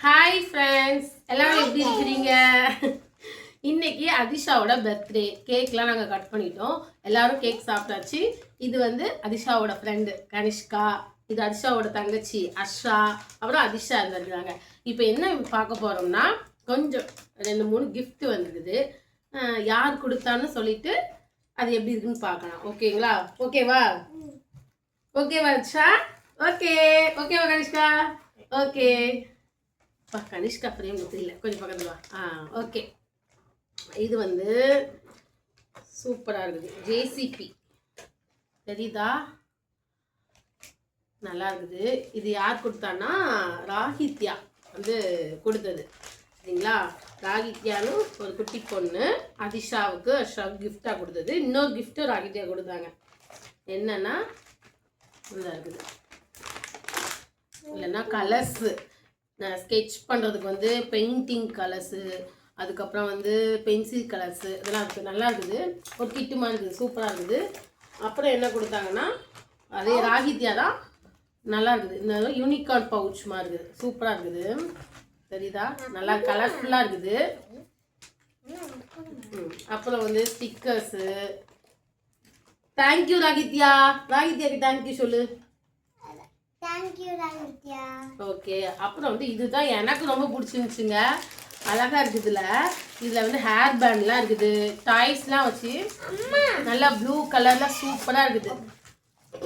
Hi friends, எல்லாரும் எப்படி இருக்கிறீங்க? இன்னைக்கு அதிஷாவோட பர்த்டே. கேக்லாம் நாங்கள் கட் பண்ணிட்டோம். எல்லாரும் கேக் சாப்பிட்டாச்சு. இது வந்து அதிஷாவோட ஃப்ரெண்டு கனிஷ்கா, இது அதிஷாவோட தங்கச்சி அஷ்ரா, அப்புறம் அதிஷா இருந்திருக்காங்க. இப்போ என்ன பார்க்க போகிறோம்னா, கொஞ்சம் 2-3 gift வந்துருக்குது. யார் கொடுத்தான்னு சொல்லிட்டு அது எப்படி இருக்குன்னு பார்க்கலாம். ஓகேங்களா? ஓகேவா? ஓகேவா அதிஷா? ஓகே. ஓகேவா கனிஷ்கா? ஓகே. கனிஷ்கா ஃப்ரேம் தெரியல, கொஞ்சம் பக்கத்துல வா. ஓகே. இது வந்து சூப்பராக இருக்குது. ஜேசிபி தெரியுதா? நல்லா இருக்குது. இது யார் கொடுத்தான்னா ராகித்யா வந்து கொடுத்தது. சரிங்களா? ராகித்யாலும் ஒரு குட்டி பொண்ணு அதிஷாவுக்கு கிஃப்டாக கொடுத்தது. இன்னொரு கிஃப்ட்டும் ராகித்யா கொடுத்தாங்க. என்னன்னா நல்லா இருக்குது. இல்லைன்னா கலர்ஸு ஸ்கெட்ச் பண்ணுறதுக்கு வந்து பெயிண்டிங் கலர்ஸு, அதுக்கப்புறம் வந்து பென்சில் கலர்ஸு இதெல்லாம் இருக்குது. நல்லா இருக்குது. ஒரு கிட்டுமா இருக்குது, சூப்பராக இருக்குது. அப்புறம் என்ன கொடுத்தாங்கன்னா அதே ராகித்யா தான். நல்லா இருக்குது. இந்த யூனிகார்ன் பவுச் மாதிரி இருக்குது, சூப்பராக இருக்குது. தெரியுதா? நல்லா கலர்ஃபுல்லாக இருக்குது. அப்புறம் வந்து ஸ்டிக்கர்ஸு. தேங்க்யூ ராகித்யா. ராகித்யாக்கு தேங்க்யூ சொல்லு. ஓகே. அப்புறம் வந்து இதுதான் எனக்கு ரொம்ப பிடிச்சிருந்துச்சுங்க. அழகா இருக்குதுல. இதுல வந்து ஹேர் பேண்ட்லாம் இருக்குது, டாய்ஸ்லாம் வச்சு நல்லா ப்ளூ கலர்ல சூப்பரா இருக்குது.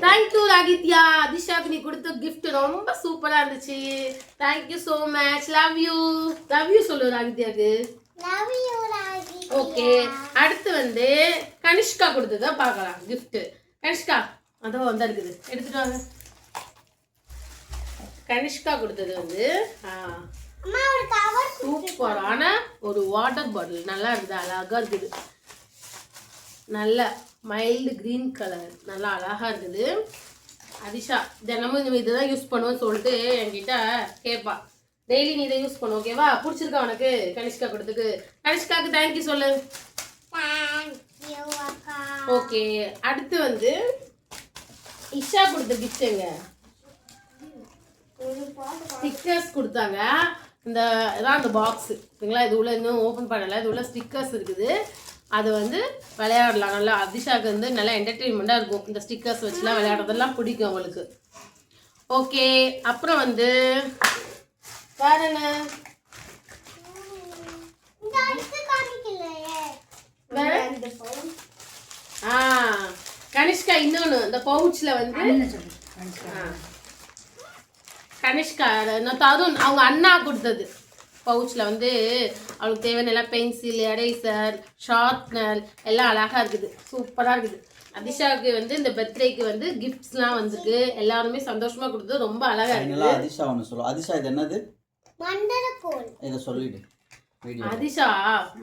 தேங்க்யூ ராகித்யா. அதிஷாக்கு நீ கொடுத்த கிஃப்ட் ரொம்ப சூப்பரா இருந்துச்சு. Thank you so much. Love you. Love you சொல்லு ராகித்யாக்கு. ஓகே. அடுத்து வந்து கனிஷ்கா கொடுத்ததை பார்க்கலாம் கிஃப்ட். கனிஷ்கா அதோ வந்து இருக்குது, எடுத்துட்டு வாங்க. கனிஷ்கா கொடுத்தது வந்து சூப்பரான ஒரு வாட்டர் பாட்டில். நல்லா இருக்குது, அழகா இருக்குது. நல்ல மைல்டு கிரீன் கலர், நல்லா அழகா இருக்குது. அதிஷா தினமும் இதுதான் யூஸ் பண்ணுவேன்னு சொல்லிட்டு என்கிட்ட கேட்பா. டெய்லி நீ இதை யூஸ் பண்ணு. ஓகேவா? பிடிச்சிருக்கா உனக்கு? கனிஷ்கா கொடுத்துக்கு. கனிஷ்காவுக்கு தேங்க்யூ சொல்லு. ஓகே. அடுத்து வந்து இஷா கொடுத்த கிஃப்ட்டுங்க. ஸ்டிக்கர்ஸ் கொடுத்தாங்க. இதான் அந்த பாக்ஸு. சரிங்களா? இது உள்ள இன்னும் ஓப்பன் பண்ணலை. இது உள்ள ஸ்டிக்கர்ஸ் இருக்குது. அது வந்து விளையாடலாம். நல்லா அதிஷாவுக்கு வந்து நல்லா என்டர்டெயின்மெண்ட்டாக இருக்கும். இந்த ஸ்டிக்கர்ஸ் வச்சுலாம் விளையாடுறதெல்லாம் பிடிக்கும் அவங்களுக்கு. ஓகே. அப்புறம் வந்து வேற என்ன? கனிஷ்கா இன்னொன்று இந்த பவுச்சில் வந்து கனிஷ்கா தருண் அவங்க அண்ணா கொடுத்தது. பவுச்சில் வந்து அவளுக்கு தேவையான எல்லாம் பென்சில், எரேசர், ஷார்ப்னர் எல்லாம் அழகாக இருக்குது, சூப்பராக இருக்குது. அதிஷாவுக்கு வந்து இந்த பர்த்டேக்கு வந்து கிஃப்ட்ஸ்லாம் வந்துருக்கு. எல்லாருமே சந்தோஷமாக கொடுத்தது, ரொம்ப அழகாக இருக்குது. அதிஷா ஒன்று சொல்லு. அதிஷா இது என்னது? மந்திரக்கோல். இதை சொல்லிடு. அதிஷா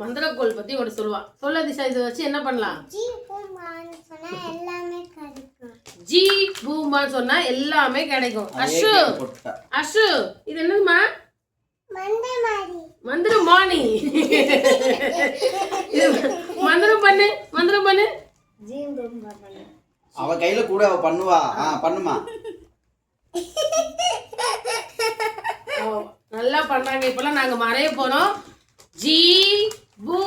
மந்திரக்கோல் பற்றி உங்கள்கிட்ட சொல்லுவா. சொல்லு அதிஷா, இதை வச்சு என்ன பண்ணலாம்? ஜி பூமான்னு சொன்னா எல்லாமே கிடைக்கும். அஷு அஷு இது என்னதுமா? மந்திரம் மாணி. மந்திரம் பண்ணு, மந்திரம் பண்ணு. அவ கையில கூட அவ பண்ணுவா. பண்ணுமா? நல்லா பண்றாங்க. இப்பெல்லாம் நாங்க மறைய போறோம். ஜி பூ